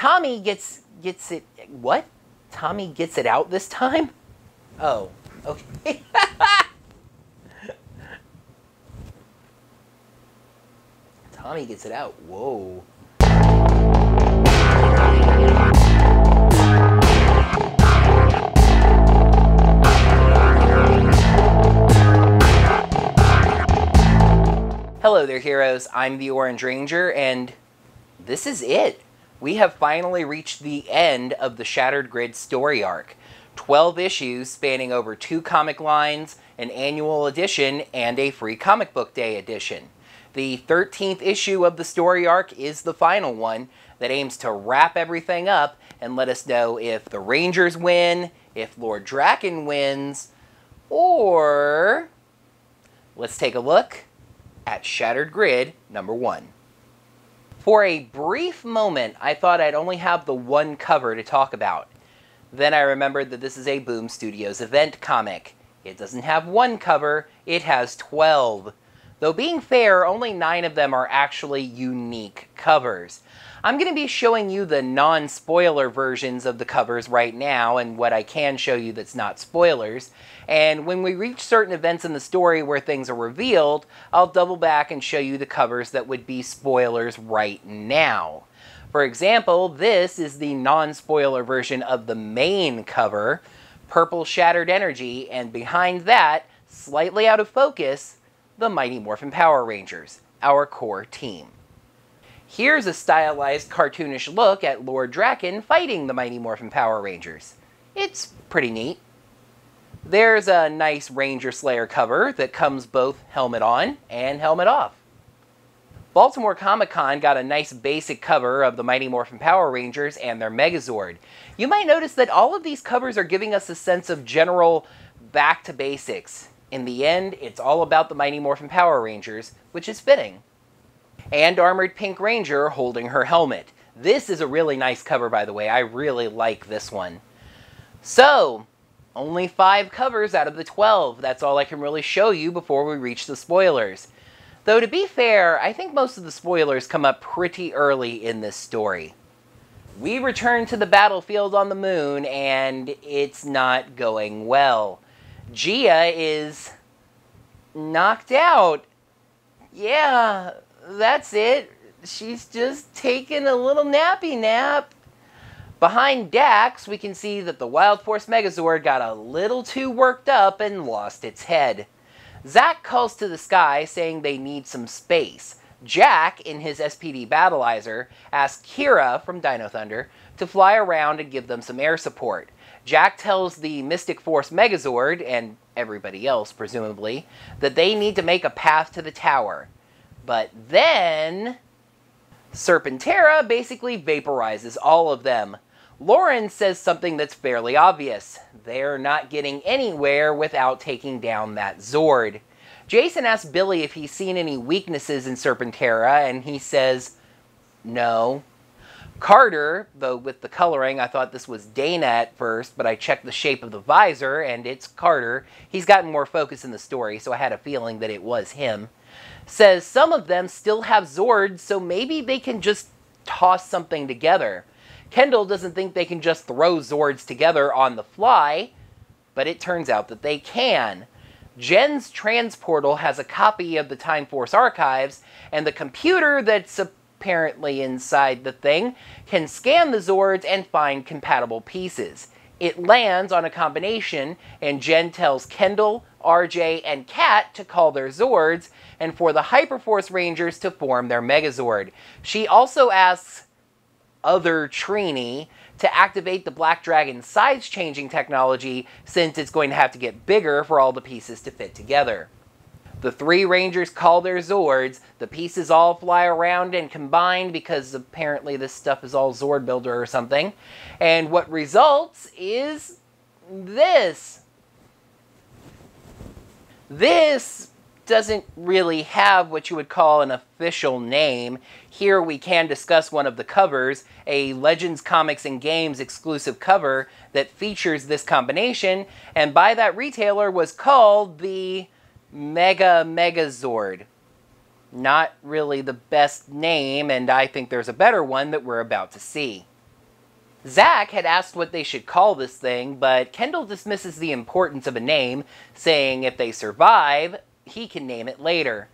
Tommy gets it. What? Tommy gets it out this time? Oh, okay. Tommy gets it out. Whoa. Hello there, heroes. I'm the Orange Ranger, and this is it. We have finally reached the end of the Shattered Grid story arc. 12 issues spanning over 2 comic lines, an annual edition, and a free comic book day edition. The 13th issue of the story arc is the final one that aims to wrap everything up and let us know if the Rangers win, if Lord Drakkon wins, or let's take a look at Shattered Grid number 1. For a brief moment, I thought I'd only have the one cover to talk about. Then I remembered that this is a Boom Studios event comic. It doesn't have one cover, it has 12. Though being fair, only 9 of them are actually unique covers. I'm going to be showing you the non-spoiler versions of the covers right now, and what I can show you that's not spoilers. And when we reach certain events in the story where things are revealed, I'll double back and show you the covers that would be spoilers right now. For example, this is the non-spoiler version of the main cover, Purple Shattered Energy, and behind that, slightly out of focus, the Mighty Morphin Power Rangers, our core team. Here's a stylized, cartoonish look at Lord Drakkon fighting the Mighty Morphin Power Rangers. It's pretty neat. There's a nice Ranger Slayer cover that comes both helmet on and helmet off. Baltimore Comic-Con got a nice basic cover of the Mighty Morphin Power Rangers and their Megazord. You might notice that all of these covers are giving us a sense of general back to basics. In the end, it's all about the Mighty Morphin Power Rangers, which is fitting. And Armored Pink Ranger holding her helmet. This is a really nice cover, by the way. I really like this one. So, only 5 covers out of the 12. That's all I can really show you before we reach the spoilers. Though, to be fair, I think most of the spoilers come up pretty early in this story. We return to the battlefield on the moon, and it's not going well. Gia is knocked out. Yeah, that's it. She's just taking a little nappy nap. Behind Dax, we can see that the Wild Force Megazord got a little too worked up and lost its head. Zack calls to the sky saying they need some space. Jack, in his SPD Battleizer, asks Kira from Dino Thunder to fly around and give them some air support. Jack tells the Mystic Force Megazord, and everybody else presumably, that they need to make a path to the tower. But then Serpentera basically vaporizes all of them. Lauren says something that's fairly obvious. They're not getting anywhere without taking down that Zord. Jason asks Billy if he's seen any weaknesses in Serpentera, and he says no. Carter, though with the coloring, I thought this was Dana at first, but I checked the shape of the visor, and it's Carter. He's gotten more focus in the story, so I had a feeling that it was him. Says some of them still have Zords, so maybe they can just toss something together. Kendall doesn't think they can just throw Zords together on the fly, but it turns out that they can. Jen's transportal has a copy of the Time Force archives, and the computer that's apparently inside the thing can scan the Zords and find compatible pieces. It lands on a combination, and Jen tells Kendall, RJ, and Kat to call their Zords, and for the Hyperforce Rangers to form their Megazord. She also asks other Trini to activate the Black Dragon size-changing technology, since it's going to have to get bigger for all the pieces to fit together. The 3 Rangers call their Zords, the pieces all fly around and combine because apparently this stuff is all Zord Builder or something, and what results is this. This doesn't really have what you would call an official name. Here we can discuss one of the covers, a Legends Comics and Games exclusive cover that features this combination, and by that retailer was called the Megazord. Not really the best name, and I think there's a better one that we're about to see. Zach had asked what they should call this thing, but Kendall dismisses the importance of a name, saying if they survive, he can name it later.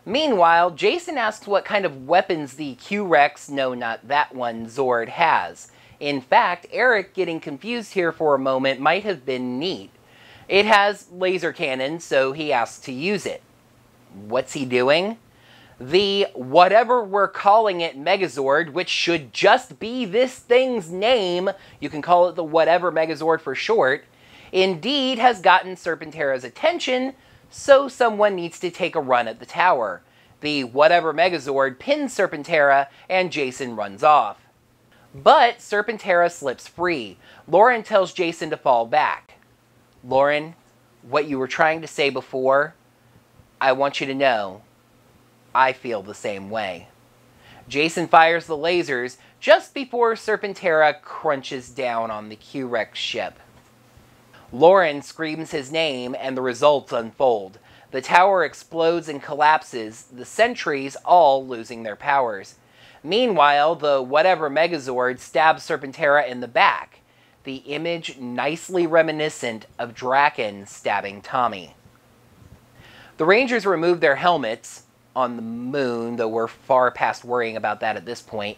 Meanwhile, Jason asks what kind of weapons the Q-Rex, no not that one, Zord has. In fact, Eric getting confused here for a moment might have been neat. It has laser cannons, so he asks to use it. What's he doing? The whatever we're calling it Megazord, which should just be this thing's name, you can call it the whatever Megazord for short, indeed has gotten Serpentera's attention, so someone needs to take a run at the tower. The whatever Megazord pins Serpentera, and Jason runs off. But Serpentera slips free. Lauren tells Jason to fall back. Lauren, what you were trying to say before, I want you to know, I feel the same way. Jason fires the lasers just before Serpentera crunches down on the Q-Rex ship. Lauren screams his name and the results unfold. The tower explodes and collapses, the sentries all losing their powers. Meanwhile, the whatever Megazord stabs Serpentera in the back, the image nicely reminiscent of Drakkon stabbing Tommy. The Rangers remove their helmets, on the moon, though we're far past worrying about that at this point,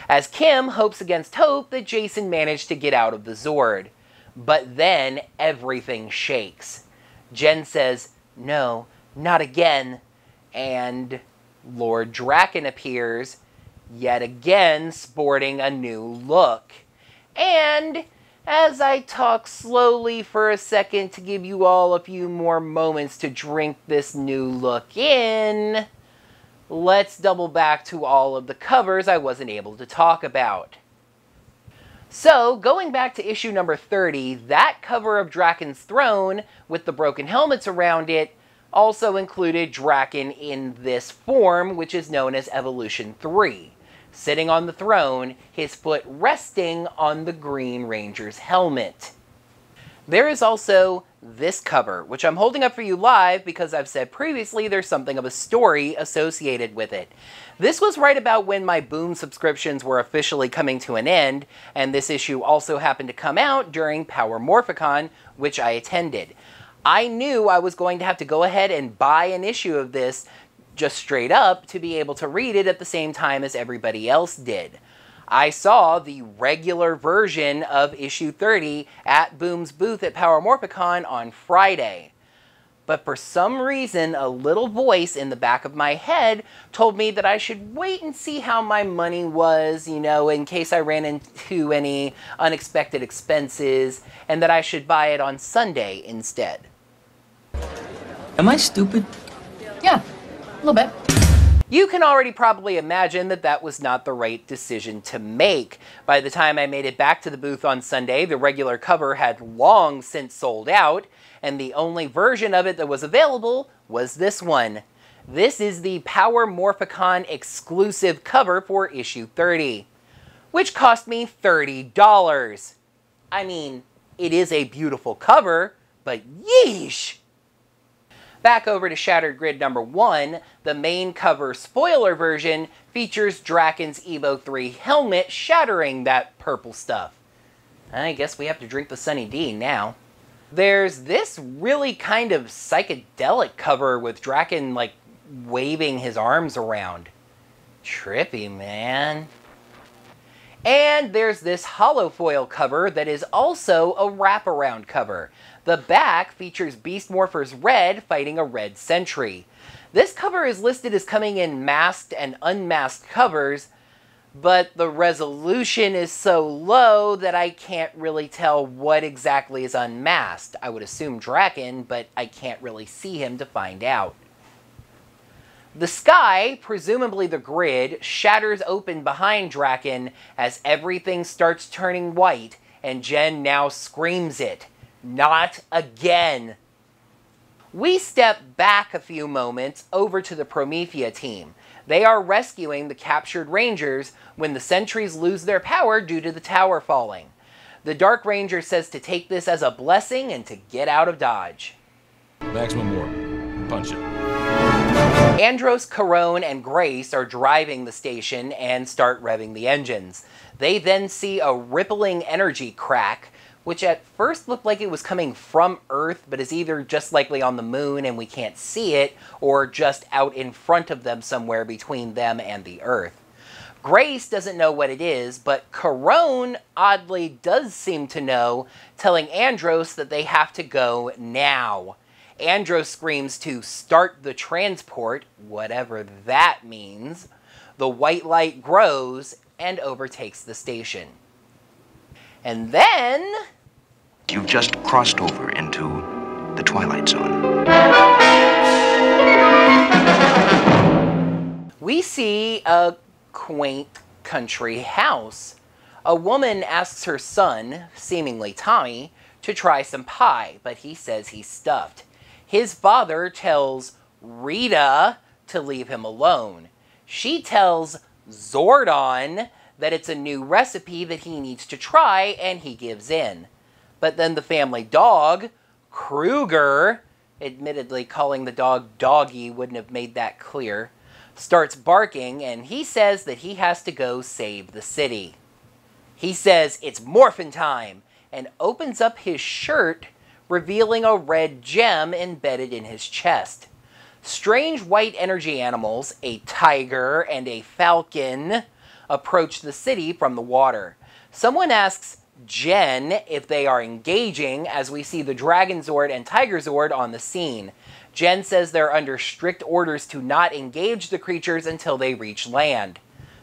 as Kim hopes against hope that Jason managed to get out of the Zord. But then everything shakes. Jen says, "No, not again," and Lord Drakkon appears, yet again sporting a new look. And as I talk slowly for a second to give you all a few more moments to drink this new look in, let's double back to all of the covers I wasn't able to talk about. So, going back to issue number 30, that cover of Drakkon's throne, with the broken helmets around it, also included Drakkon in this form, which is known as Evolution 3. Sitting on the throne, his foot resting on the Green Ranger's helmet. There is also this cover, which I'm holding up for you live because I've said previously there's something of a story associated with it. This was right about when my Boom subscriptions were officially coming to an end, and this issue also happened to come out during Power Morphicon, which I attended. I knew I was going to have to go ahead and buy an issue of this just straight up to be able to read it at the same time as everybody else did. I saw the regular version of issue 30 at Boom's booth at Power Morphicon on Friday. But for some reason, a little voice in the back of my head told me that I should wait and see how my money was, you know, in case I ran into any unexpected expenses, and that I should buy it on Sunday instead. Am I stupid? Yeah, a little bit. You can already probably imagine that that was not the right decision to make. By the time I made it back to the booth on Sunday, the regular cover had long since sold out, and the only version of it that was available was this one. This is the Power Morphicon exclusive cover for issue 30, which cost me $30. I mean, it is a beautiful cover, but yeesh! Back over to Shattered Grid number 1, the main cover spoiler version features Drakkon's Evo 3 helmet shattering that purple stuff. I guess we have to drink the Sunny D now. There's this really kind of psychedelic cover with Drakkon, like, waving his arms around. Trippy, man. And there's this holofoil cover that is also a wraparound cover. The back features Beast Morphers Red fighting a red sentry. This cover is listed as coming in masked and unmasked covers, but the resolution is so low that I can't really tell what exactly is unmasked. I would assume Drakkon, but I can't really see him to find out. The sky, presumably the grid, shatters open behind Drakkon as everything starts turning white, and Jen now screams it. Not again! We step back a few moments over to the Promethea team. They are rescuing the captured Rangers when the sentries lose their power due to the tower falling. The Dark Ranger says to take this as a blessing and to get out of Dodge. Maximum warp. Punch it. Andros, Carone, and Grace are driving the station and start revving the engines. They then see a rippling energy crack, which at first looked like it was coming from Earth, but is either just likely on the moon and we can't see it, or just out in front of them somewhere between them and the Earth. Grace doesn't know what it is, but Carone oddly does seem to know, telling Andros that they have to go now. Andros screams to start the transport, whatever that means. The white light grows and overtakes the station. And then... You've just crossed over into the Twilight Zone. We see a quaint country house. A woman asks her son, seemingly Tommy, to try some pie, but he says he's stuffed. His father tells Rita to leave him alone. She tells Zordon that it's a new recipe that he needs to try, and he gives in. But then the family dog, Kruger, admittedly calling the dog Doggy wouldn't have made that clear, starts barking, and he says that he has to go save the city. He says it's morphin' time, and opens up his shirt, revealing a red gem embedded in his chest. Strange white energy animals, a tiger and a falcon, approach the city from the water. Someone asks Jen if they are engaging, as we see the Dragon Zord and Tiger Zord on the scene. Jen says they're under strict orders to not engage the creatures until they reach land.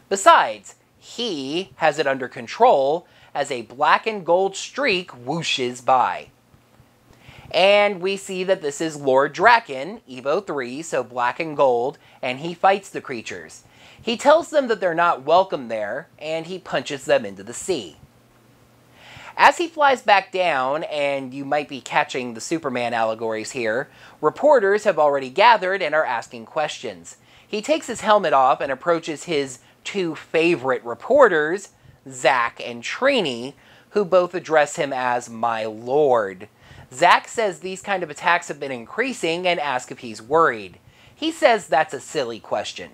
Besides, he has it under control as a black and gold streak whooshes by. And we see that this is Lord Drakkon, Evo 3, so black and gold, and he fights the creatures. He tells them that they're not welcome there, and he punches them into the sea. As he flies back down, and you might be catching the Superman allegories here, reporters have already gathered and are asking questions. He takes his helmet off and approaches his two favorite reporters, Zach and Trini, who both address him as my lord. Zach says these kind of attacks have been increasing and asks if he's worried. He says that's a silly question.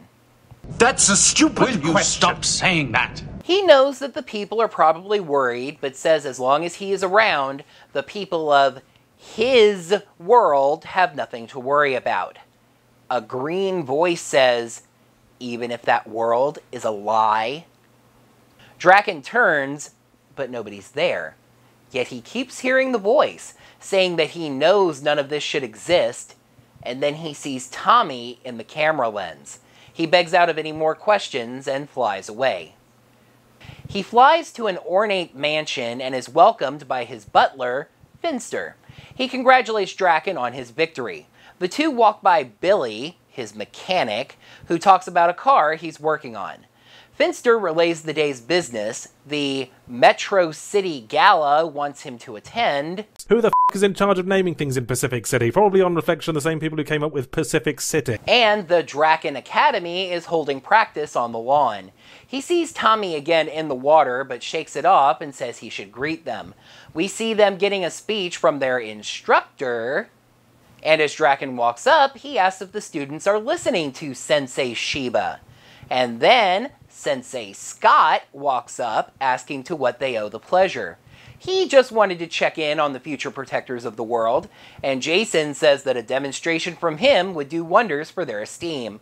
That's a stupid question. Will you stop saying that? He knows that the people are probably worried, but says as long as he is around, the people of his world have nothing to worry about. A green voice says, even if that world is a lie? Drakkon turns, but nobody's there. Yet he keeps hearing the voice, saying that he knows none of this should exist, and then he sees Tommy in the camera lens. He begs out of any more questions and flies away. He flies to an ornate mansion and is welcomed by his butler, Finster. He congratulates Drakkon on his victory. The two walk by Billy, his mechanic, who talks about a car he's working on. Finster relays the day's business. The Metro City Gala wants him to attend. Who the f*** is in charge of naming things in Pacific City? Probably on reflection the same people who came up with Pacific City. And the Drakkon Academy is holding practice on the lawn. He sees Tommy again in the water, but shakes it off and says he should greet them. We see them getting a speech from their instructor, and as Drakkon walks up, he asks if the students are listening to Sensei Shiba. And then Sensei Scott walks up, asking to what they owe the pleasure. He just wanted to check in on the future protectors of the world, and Jason says that a demonstration from him would do wonders for their esteem.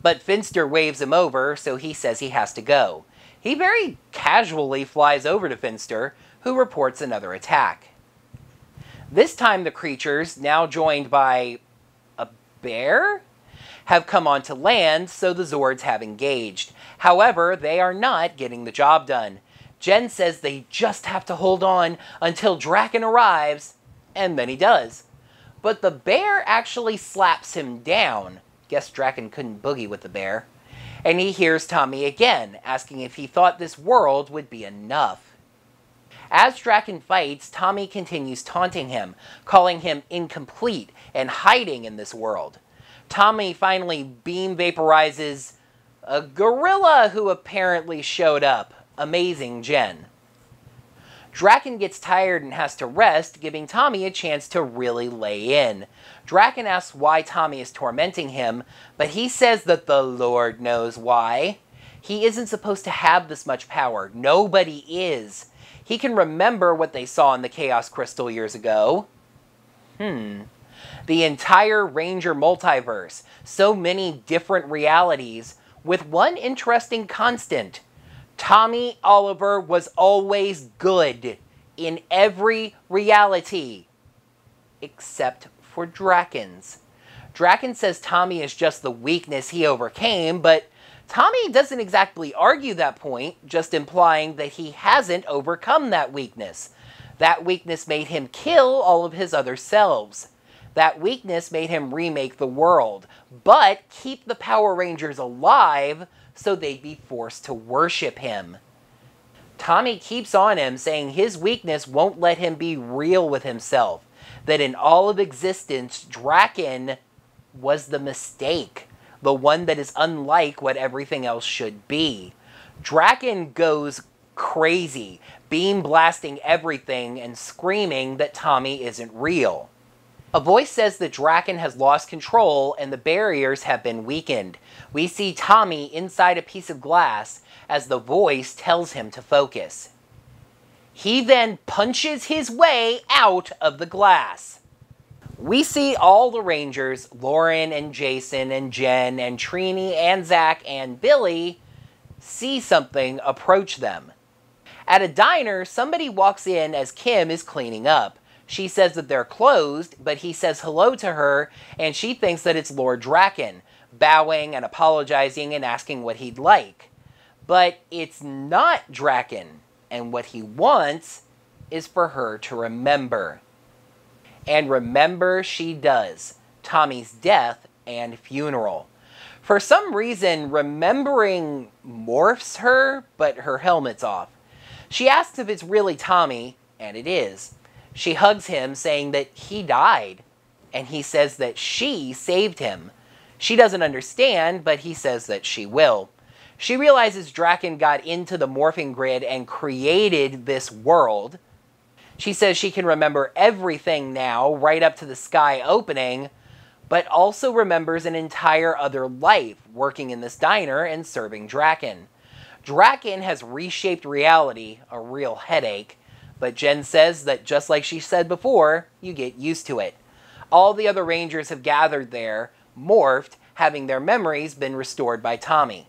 But Finster waves him over, so he says he has to go. He very casually flies over to Finster, who reports another attack. This time the creatures, now joined by a bear, have come onto land, so the Zords have engaged. However, they are not getting the job done. Jen says they just have to hold on until Drakkon arrives, and then he does. But the bear actually slaps him down. Guess Drakkon couldn't boogie with the bear. And he hears Tommy again, asking if he thought this world would be enough. As Drakkon fights, Tommy continues taunting him, calling him incomplete and hiding in this world. Tommy finally beam vaporizes a gorilla who apparently showed up. Amazing Jen. Drakkon gets tired and has to rest, giving Tommy a chance to really lay in. Drakkon asks why Tommy is tormenting him, but he says that the Lord knows why. He isn't supposed to have this much power. Nobody is. He can remember what they saw in the Chaos Crystal years ago. The entire Ranger multiverse. So many different realities, with one interesting constant. Tommy Oliver was always good in every reality, except for Drakkon's. Drakkon says Tommy is just the weakness he overcame, but Tommy doesn't exactly argue that point, just implying that he hasn't overcome that weakness. That weakness made him kill all of his other selves. That weakness made him remake the world, but keep the Power Rangers alive so they'd be forced to worship him. Tommy keeps on him, saying his weakness won't let him be real with himself. That in all of existence, Drakkon was the mistake. The one that is unlike what everything else should be. Drakkon goes crazy, beam blasting everything and screaming that Tommy isn't real. A voice says that Drakkon has lost control and the barriers have been weakened. We see Tommy inside a piece of glass as the voice tells him to focus. He then punches his way out of the glass. We see all the Rangers, Lauren and Jason and Jen and Trini and Zach and Billy, see something approach them. At a diner, somebody walks in as Kim is cleaning up. She says that they're closed, but he says hello to her, and she thinks that it's Lord Drakkon, bowing and apologizing and asking what he'd like. But it's not Drakkon, and what he wants is for her to remember. And remember she does. Tommy's death and funeral. For some reason, remembering morphs her, but her helmet's off. She asks if it's really Tommy, and it is. She hugs him, saying that he died, and he says that she saved him. She doesn't understand, but he says that she will. She realizes Drakkon got into the morphing grid and created this world. She says she can remember everything now, right up to the sky opening, but also remembers an entire other life working in this diner and serving Drakkon. Drakkon has reshaped reality, a real headache, but Jen says that just like she said before, you get used to it. All the other Rangers have gathered there, morphed, having their memories been restored by Tommy.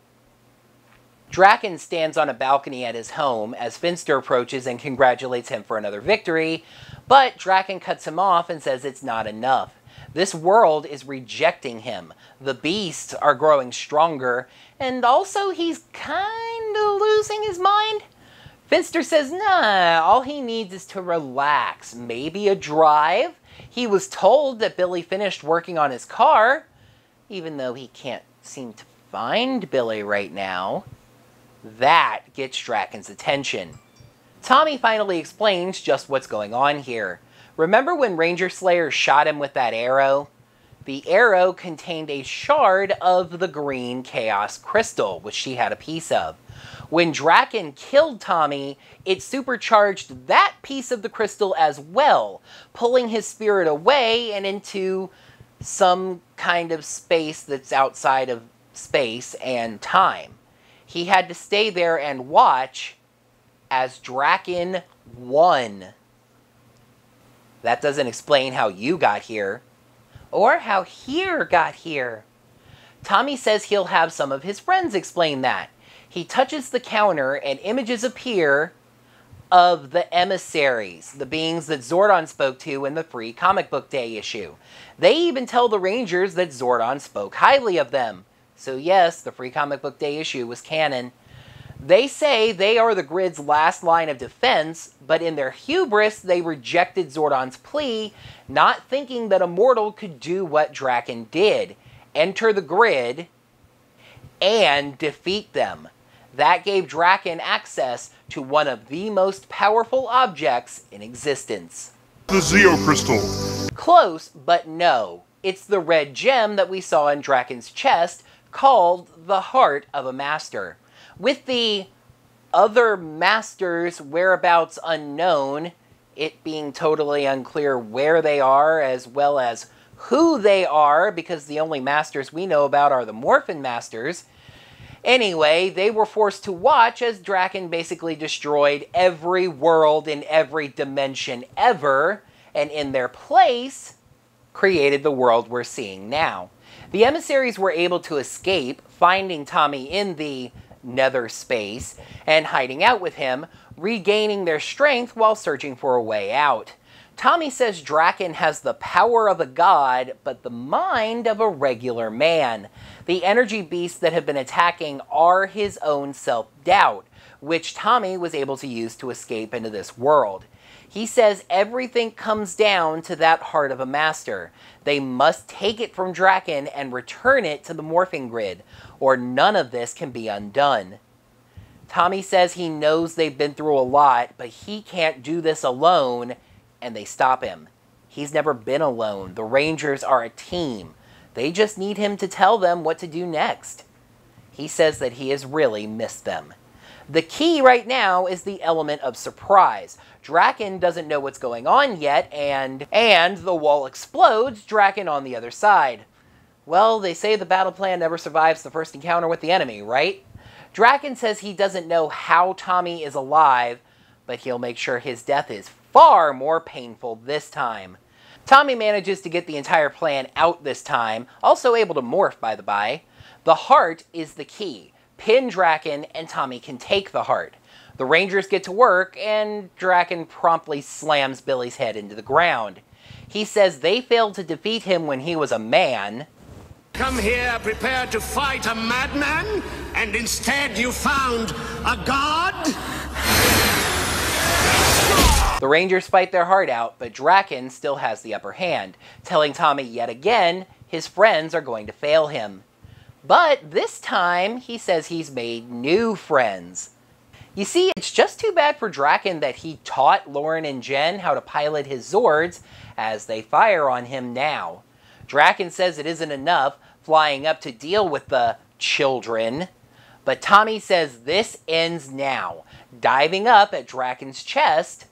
Drakkon stands on a balcony at his home as Finster approaches and congratulates him for another victory, but Drakkon cuts him off and says it's not enough. This world is rejecting him. The beasts are growing stronger, and also he's kinda losing his mind. Finster says, nah, all he needs is to relax. Maybe a drive? He was told that Billy finished working on his car, even though he can't seem to find Billy right now. That gets Drakkon's attention. Tommy finally explains just what's going on here. Remember when Ranger Slayer shot him with that arrow? The arrow contained a shard of the green Chaos Crystal, which she had a piece of. When Drakkon killed Tommy, it supercharged that piece of the crystal as well, pulling his spirit away and into some kind of space that's outside of space and time. He had to stay there and watch as Drakkon won. That doesn't explain how you got here, or how Here got here. Tommy says he'll have some of his friends explain that. He touches the counter and images appear of the emissaries, the beings that Zordon spoke to in the free comic book day issue. They even tell the Rangers that Zordon spoke highly of them. So yes, the free comic book day issue was canon. They say they are the grid's last line of defense, but in their hubris, they rejected Zordon's plea, not thinking that a mortal could do what Drakkon did, enter the grid and defeat them. That gave Drakkon access to one of the most powerful objects in existence. The Zeo Crystal. Close, but no. It's the red gem that we saw in Drakkon's chest, called the Heart of a Master. With the other masters' whereabouts unknown, it being totally unclear where they are, as well as who they are, because the only masters we know about are the Morphin Masters, Anyway, they were forced to watch as Drakkon basically destroyed every world in every dimension ever, and in their place, created the world we're seeing now. The emissaries were able to escape, finding Tommy in the nether space and hiding out with him, regaining their strength while searching for a way out. Tommy says Drakkon has the power of a god, but the mind of a regular man. The energy beasts that have been attacking are his own self-doubt, which Tommy was able to use to escape into this world. He says everything comes down to that heart of a master. They must take it from Drakkon and return it to the morphing grid, or none of this can be undone. Tommy says he knows they've been through a lot, but he can't do this alone, and they stop him. He's never been alone. The Rangers are a team. They just need him to tell them what to do next. He says that he has really missed them. The key right now is the element of surprise. Drakkon doesn't know what's going on yet, and the wall explodes, Drakkon on the other side. Well, they say the battle plan never survives the first encounter with the enemy, right? Drakkon says he doesn't know how Tommy is alive, but he'll make sure his death is far more painful this time. Tommy manages to get the entire plan out this time, also able to morph, by the by. The heart is the key. Pin Drakkon, and Tommy can take the heart. The Rangers get to work, and Drakkon promptly slams Billy's head into the ground. He says they failed to defeat him when he was a man. Come here prepared to fight a madman, and instead you found a god? The Rangers fight their heart out, but Drakkon still has the upper hand, telling Tommy yet again his friends are going to fail him. But this time, he says he's made new friends. You see, it's just too bad for Drakkon that he taught Lauren and Jen how to pilot his Zords, as they fire on him now. Drakkon says it isn't enough flying up to deal with the children, but Tommy says this ends now, diving up at Drakkon's chest,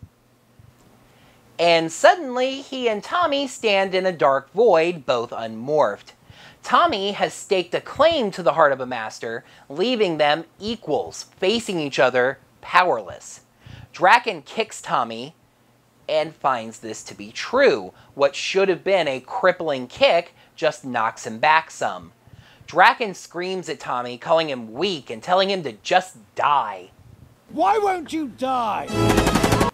and suddenly he and Tommy stand in a dark void, both unmorphed. Tommy has staked a claim to the heart of a master, leaving them equals, facing each other, powerless. Drakkon kicks Tommy and finds this to be true. What should have been a crippling kick just knocks him back some. Drakkon screams at Tommy, calling him weak and telling him to just die. Why won't you die?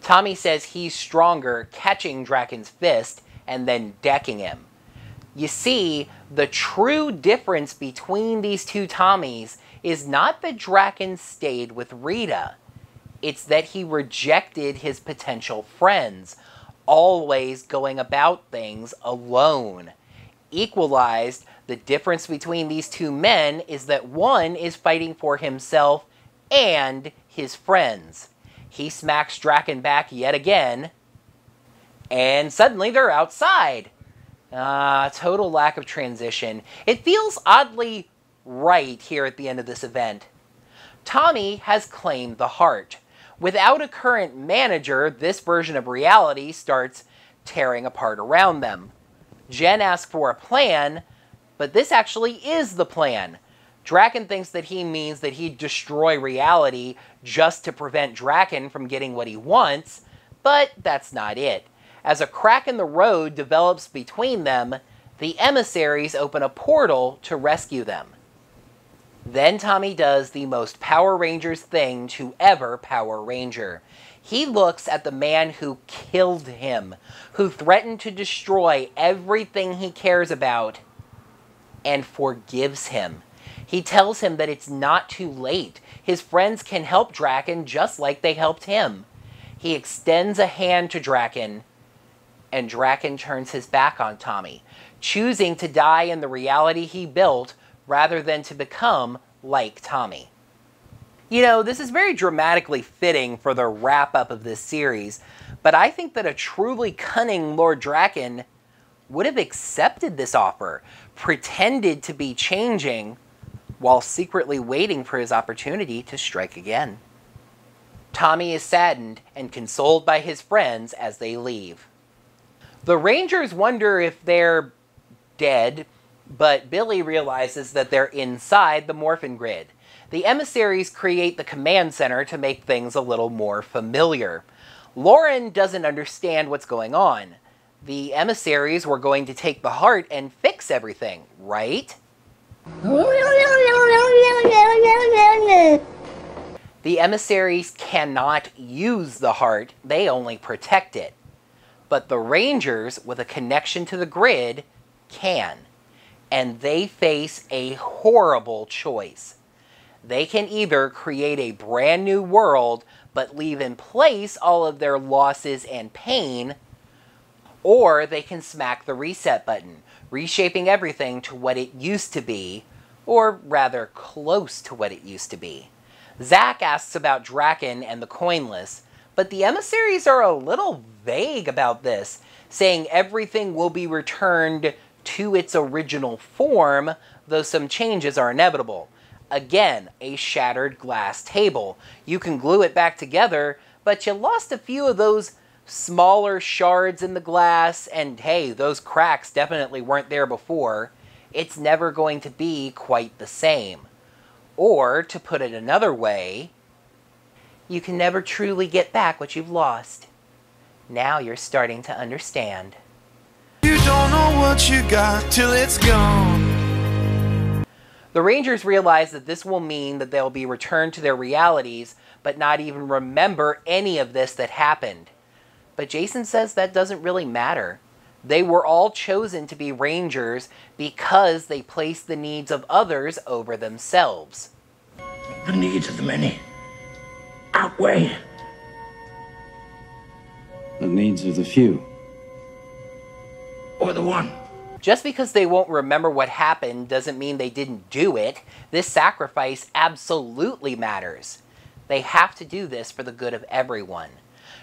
Tommy says he's stronger, catching Drakkon's fist and then decking him. You see, the true difference between these two Tommies is not that Drakkon stayed with Rita. It's that he rejected his potential friends, always going about things alone. Equalized, the difference between these two men is that one is fighting for himself and his friends. He smacks Drakkon back yet again, and suddenly they're outside. Total lack of transition. It feels oddly right here at the end of this event. Tommy has claimed the heart. Without a current manager, this version of reality starts tearing apart around them. Jen asks for a plan, but this actually is the plan. Drakkon thinks that he means that he'd destroy reality just to prevent Drakkon from getting what he wants, but that's not it. As a crack in the road develops between them, the emissaries open a portal to rescue them. Then Tommy does the most Power Rangers thing to ever Power Ranger. He looks at the man who killed him, who threatened to destroy everything he cares about, and forgives him. He tells him that it's not too late. His friends can help Drakkon just like they helped him. He extends a hand to Drakkon, and Drakkon turns his back on Tommy, choosing to die in the reality he built rather than to become like Tommy. You know, this is very dramatically fitting for the wrap-up of this series, but I think that a truly cunning Lord Drakkon would have accepted this offer, pretended to be changing, while secretly waiting for his opportunity to strike again. Tommy is saddened and consoled by his friends as they leave. The Rangers wonder if they're dead, but Billy realizes that they're inside the morphin grid. The emissaries create the command center to make things a little more familiar. Lauren doesn't understand what's going on. The emissaries were going to take the heart and fix everything, right? The emissaries cannot use the heart, they only protect it. But the Rangers, with a connection to the grid, can. And they face a horrible choice. They can either create a brand new world, but leave in place all of their losses and pain, or they can smack the reset button, reshaping everything to what it used to be, or rather close to what it used to be. Zach asks about Drakkon and the Coinless, but the emissaries are a little vague about this, saying everything will be returned to its original form, though some changes are inevitable. Again, a shattered glass table. You can glue it back together, but you lost a few of those smaller shards in the glass, and hey, those cracks definitely weren't there before. It's never going to be quite the same. Or, to put it another way, you can never truly get back what you've lost. Now you're starting to understand. You don't know what you got till it's gone. The Rangers realize that this will mean that they'll be returned to their realities, but not even remember any of this that happened. But Jason says that doesn't really matter. They were all chosen to be Rangers because they placed the needs of others over themselves. The needs of the many outweigh the needs of the few. or the one. Just because they won't remember what happened doesn't mean they didn't do it. This sacrifice absolutely matters. They have to do this for the good of everyone.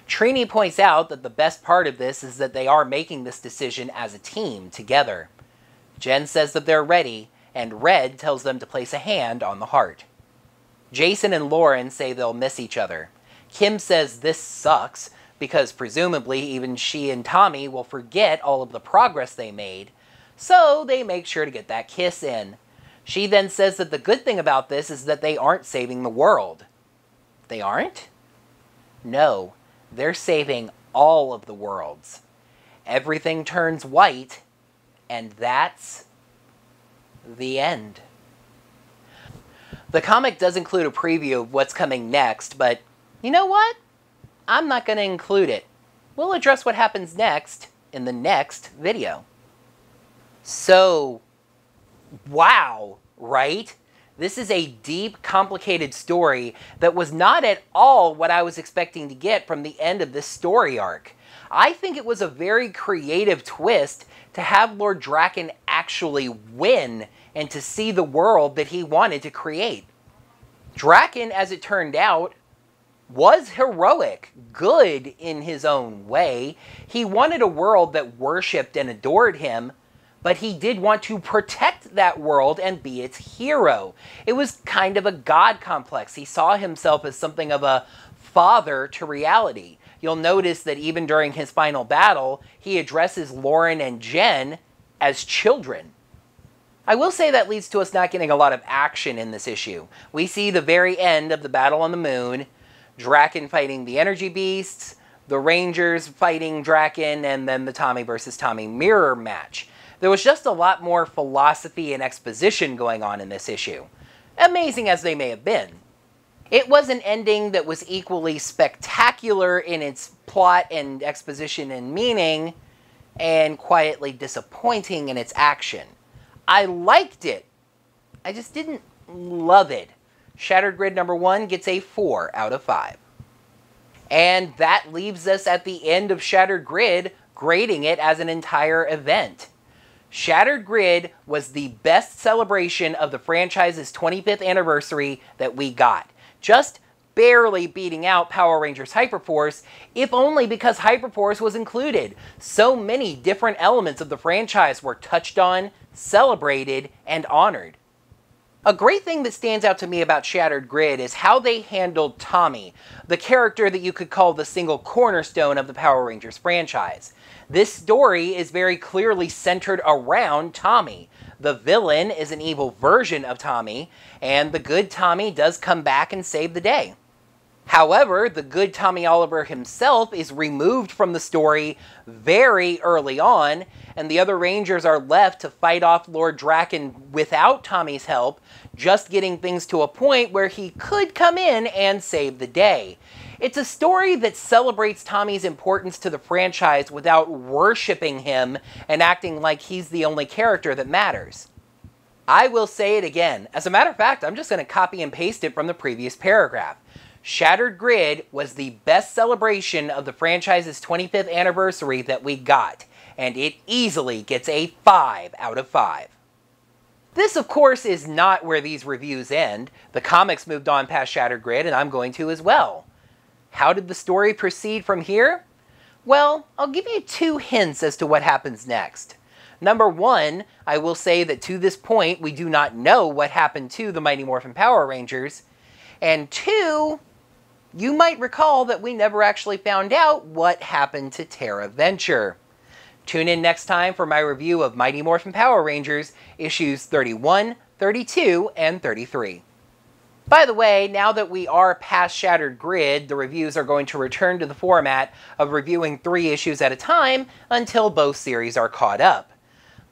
Trini points out that the best part of this is that they are making this decision as a team together. Jen says that they're ready, and Red tells them to place a hand on the heart. Jason and Lauren say they'll miss each other. Kim says this sucks, because presumably even she and Tommy will forget all of the progress they made, so they make sure to get that kiss in. She then says that the good thing about this is that they aren't saving the world. They aren't? No, they're saving all of the worlds. Everything turns white, and that's the end. The comic does include a preview of what's coming next, but you know what? I'm not going to include it. We'll address what happens next in the next video. So, wow, right? This is a deep, complicated story that was not at all what I was expecting to get from the end of this story arc. I think it was a very creative twist to have Lord Drakkon actually win and to see the world that he wanted to create. Drakkon, as it turned out, was heroic, good in his own way. He wanted a world that worshipped and adored him, but he did want to protect that world and be its hero. It was kind of a god complex. He saw himself as something of a father to reality. You'll notice that even during his final battle, he addresses Lauren and Jen as children. I will say that leads to us not getting a lot of action in this issue. We see the very end of the battle on the moon, Drakkon fighting the energy beasts, the Rangers fighting Drakkon, and then the Tommy versus Tommy mirror match. There was just a lot more philosophy and exposition going on in this issue, amazing as they may have been. It was an ending that was equally spectacular in its plot and exposition and meaning, and quietly disappointing in its action. I liked it. I just didn't love it. Shattered Grid number 1 gets a 4 out of 5. And that leaves us at the end of Shattered Grid, grading it as an entire event. Shattered Grid was the best celebration of the franchise's 25th anniversary that we got. Just barely beating out Power Rangers Hyperforce, if only because Hyperforce was included. So many different elements of the franchise were touched on, celebrated, and honored. A great thing that stands out to me about Shattered Grid is how they handled Tommy, the character that you could call the single cornerstone of the Power Rangers franchise. This story is very clearly centered around Tommy. The villain is an evil version of Tommy, and the good Tommy does come back and save the day. However, the good Tommy Oliver himself is removed from the story very early on, and the other Rangers are left to fight off Lord Drakkon without Tommy's help, just getting things to a point where he could come in and save the day. It's a story that celebrates Tommy's importance to the franchise without worshipping him and acting like he's the only character that matters. I will say it again. As a matter of fact, I'm just going to copy and paste it from the previous paragraph. Shattered Grid was the best celebration of the franchise's 25th anniversary that we got, and it easily gets a 5 out of 5. This, of course, is not where these reviews end. The comics moved on past Shattered Grid, and I'm going to as well. How did the story proceed from here? Well, I'll give you 2 hints as to what happens next. Number 1, I will say that to this point, we do not know what happened to the Mighty Morphin Power Rangers. And 2, you might recall that we never actually found out what happened to Terra Venture. Tune in next time for my review of Mighty Morphin Power Rangers, issues 31, 32, and 33. By the way, now that we are past Shattered Grid, the reviews are going to return to the format of reviewing 3 issues at a time until both series are caught up.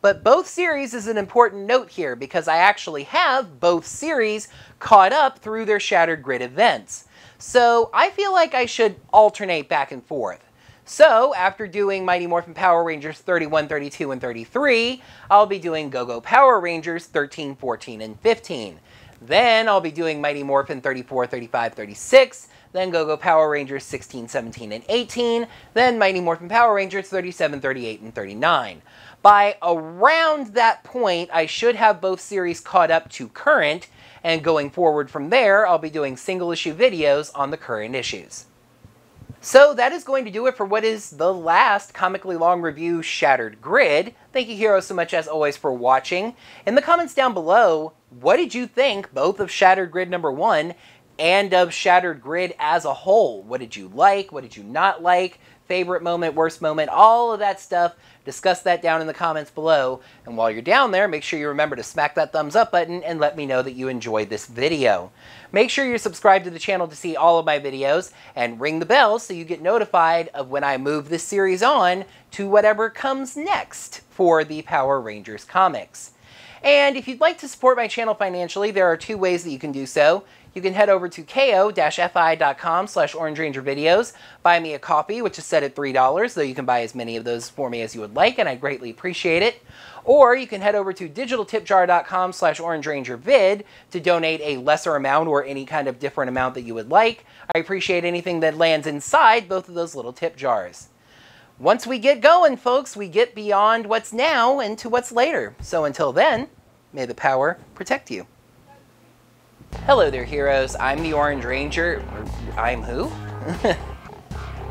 But both series is an important note here because I actually have both series caught up through their Shattered Grid events. So I feel like I should alternate back and forth. So after doing Mighty Morphin Power Rangers 31, 32, and 33, I'll be doing Go-Go Power Rangers 13, 14, and 15. Then I'll be doing Mighty Morphin 34, 35, 36, then Go-Go Power Rangers 16, 17, and 18, then Mighty Morphin Power Rangers 37, 38, and 39. By around that point, I should have both series caught up to current, and going forward from there, I'll be doing single-issue videos on the current issues. So that is going to do it for what is the last comically long review, Shattered Grid. Thank you, heroes, so much as always for watching. In the comments down below, what did you think both of Shattered Grid number 1 and of Shattered Grid as a whole? What did you like? What did you not like? Favorite moment, worst moment, all of that stuff. Discuss that down in the comments below. And while you're down there, make sure you remember to smack that thumbs up button and let me know that you enjoyed this video. Make sure you're subscribed to the channel to see all of my videos and ring the bell so you get notified of when I move this series on to whatever comes next for the Power Rangers comics. And if you'd like to support my channel financially, there are 2 ways that you can do so. You can head over to ko-fi.com/OrangeRangerVideos, buy me a coffee, which is set at $3, though you can buy as many of those for me as you would like, and I greatly appreciate it. Or you can head over to digitaltipjar.com/OrangeRangerVid to donate a lesser amount or any kind of different amount that you would like. I appreciate anything that lands inside both of those little tip jars. Once we get going, folks, we get beyond what's now into what's later. So until then, may the power protect you. Hello there, heroes. I'm the Orange Ranger. I'm who?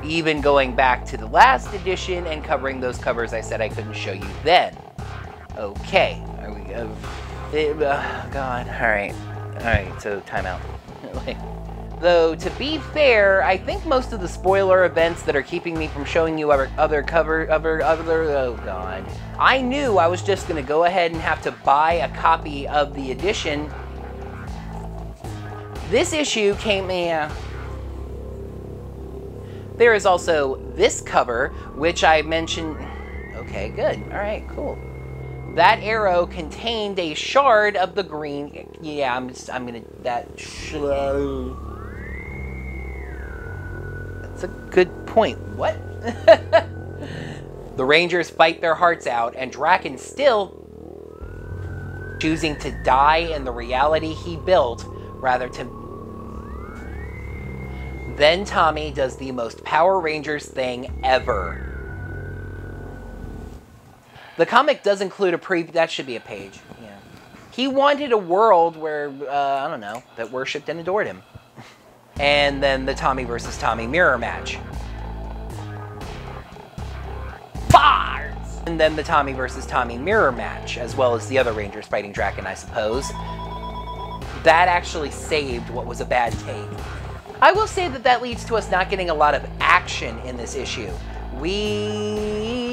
Even going back to the last edition and covering those covers I said I couldn't show you then. Okay. Are we... God. Alright. Alright, so timeout. Though, to be fair, I think most of the spoiler events that are keeping me from showing you other oh god. I knew I was just going to go ahead and have to buy a copy of the edition. This issue came in. There is also this cover, which I mentioned. Okay, good. Alright, cool. That arrow contained a shard of the green. Yeah, I'm gonna. That's a good point. What? The Rangers fight their hearts out, and Drakkon still choosing to die in the reality he built rather to. Then Tommy does the most Power Rangers thing ever. The comic does include a preview. That should be a page. Yeah. He wanted a world where, I don't know, that worshipped and adored him. And then the Tommy versus Tommy mirror match. Bars! And then the Tommy versus Tommy mirror match, as well as the other Rangers fighting Drakkon, I suppose. That actually saved what was a bad take. I will say that that leads to us not getting a lot of action in this issue. We